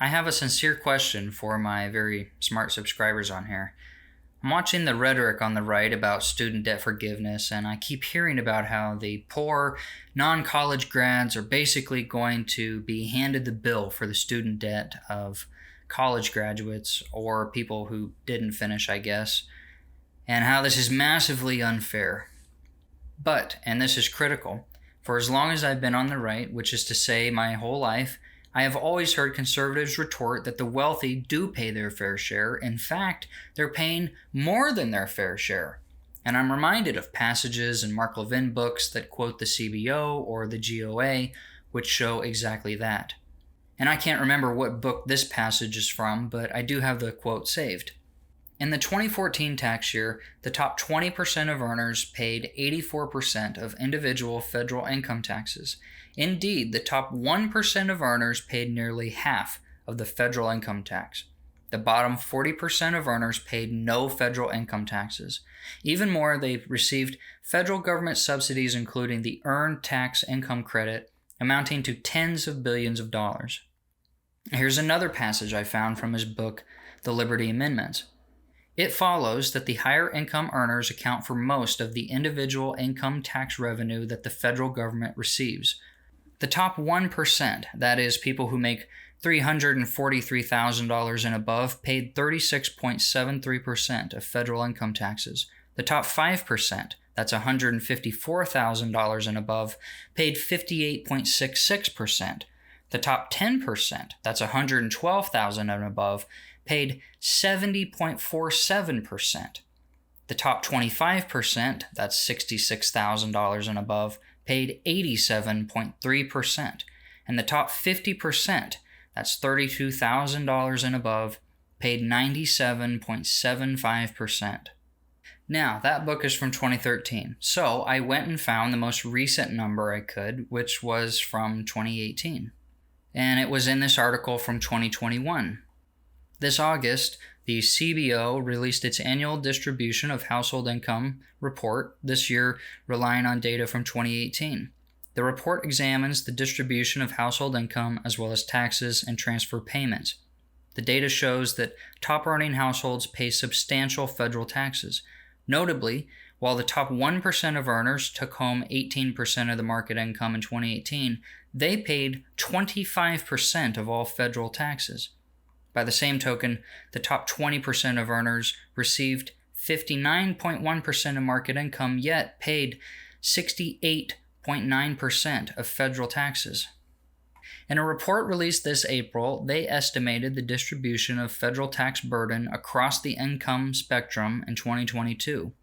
I have a sincere question for my very smart subscribers on here. I'm watching the rhetoric on the right about student debt forgiveness, and I keep hearing about how the poor, non-college grads are basically going to be handed the bill for the student debt of college graduates or people who didn't finish, I guess, and how this is massively unfair. But, and this is critical, for as long as I've been on the right, which is to say my whole life, I have always heard conservatives retort that the wealthy do pay their fair share. In fact, they're paying more than their fair share. And I'm reminded of passages in Mark Levin books that quote the CBO or the GOA, which show exactly that. And I can't remember what book this passage is from, but I do have the quote saved. In the 2014 tax year, the top 20% of earners paid 84% of individual federal income taxes. Indeed, the top 1% of earners paid nearly half of the federal income tax. The bottom 40% of earners paid no federal income taxes. Even more, they received federal government subsidies, including the Earned Tax Income Credit, amounting to tens of billions of dollars. Here's another passage I found from his book, The Liberty Amendments. It follows that the higher income earners account for most of the individual income tax revenue that the federal government receives. The top 1%, that is, people who make $343,000 and above, paid 36.73% of federal income taxes. The top 5%, that's $154,000 and above, paid 58.66%. The top 10%, that's $112,000 and above, paid 70.47%. The top 25%, that's $66,000 and above, paid 87.3%. And the top 50%, that's $32,000 and above, paid 97.75%. Now, that book is from 2013, so I went and found the most recent number I could, which was from 2018. And it was in this article from 2021. This August, the CBO released its annual distribution of household income report, this year relying on data from 2018. The report examines the distribution of household income as well as taxes and transfer payments. The data shows that top-earning households pay substantial federal taxes. Notably, while the top 1% of earners took home 18% of the market income in 2018, they paid 25% of all federal taxes. By the same token, the top 20% of earners received 59.1% of market income, yet paid 68.9% of federal taxes. In a report released this April, they estimated the distribution of federal tax burden across the income spectrum in 2022.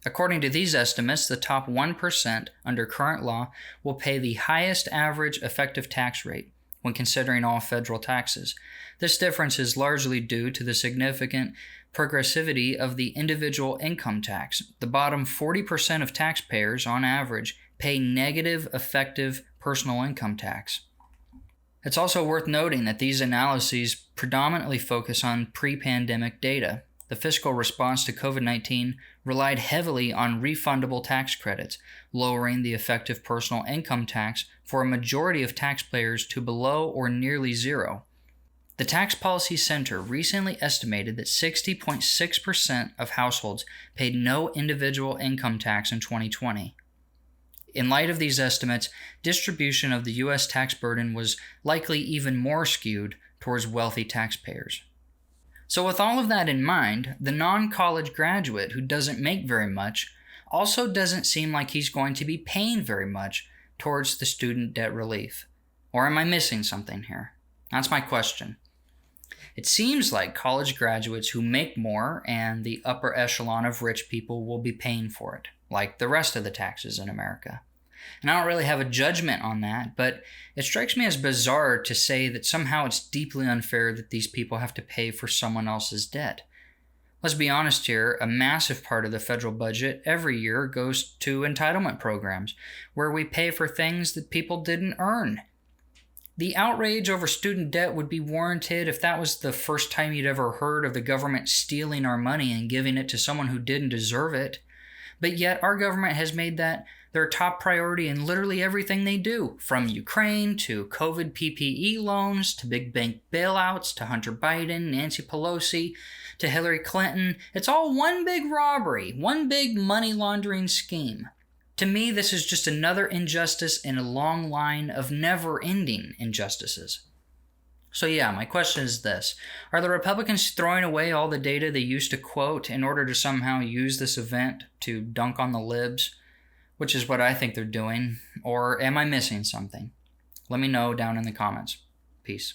According to these estimates, the top 1% under current law will pay the highest average effective tax rate when considering all federal taxes. This difference is largely due to the significant progressivity of the individual income tax. The bottom 40% of taxpayers, on average, pay negative effective personal income tax. It's also worth noting that these analyses predominantly focus on pre-pandemic data. The fiscal response to COVID-19 relied heavily on refundable tax credits, lowering the effective personal income tax for a majority of taxpayers to below or nearly zero. The Tax Policy Center recently estimated that 60.6% of households paid no individual income tax in 2020. In light of these estimates, distribution of the U.S. tax burden was likely even more skewed towards wealthy taxpayers. So with all of that in mind, the non-college graduate who doesn't make very much also doesn't seem like he's going to be paying very much towards the student debt relief. Or am I missing something here? That's my question. It seems like college graduates who make more and the upper echelon of rich people will be paying for it, like the rest of the taxes in America. And I don't really have a judgment on that, but it strikes me as bizarre to say that somehow it's deeply unfair that these people have to pay for someone else's debt. Let's be honest here, a massive part of the federal budget every year goes to entitlement programs, where we pay for things that people didn't earn. The outrage over student debt would be warranted if that was the first time you'd ever heard of the government stealing our money and giving it to someone who didn't deserve it. But yet our government has made that They're a top priority in literally everything they do, from Ukraine to COVID PPE loans to big bank bailouts to Hunter Biden, Nancy Pelosi to Hillary Clinton. It's all one big robbery, one big money laundering scheme. To me, this is just another injustice in a long line of never-ending injustices. So yeah, my question is this. Are the Republicans throwing away all the data they used to quote in order to somehow use this event to dunk on the libs? Which is what I think they're doing. Or am I missing something? Let me know down in the comments. Peace.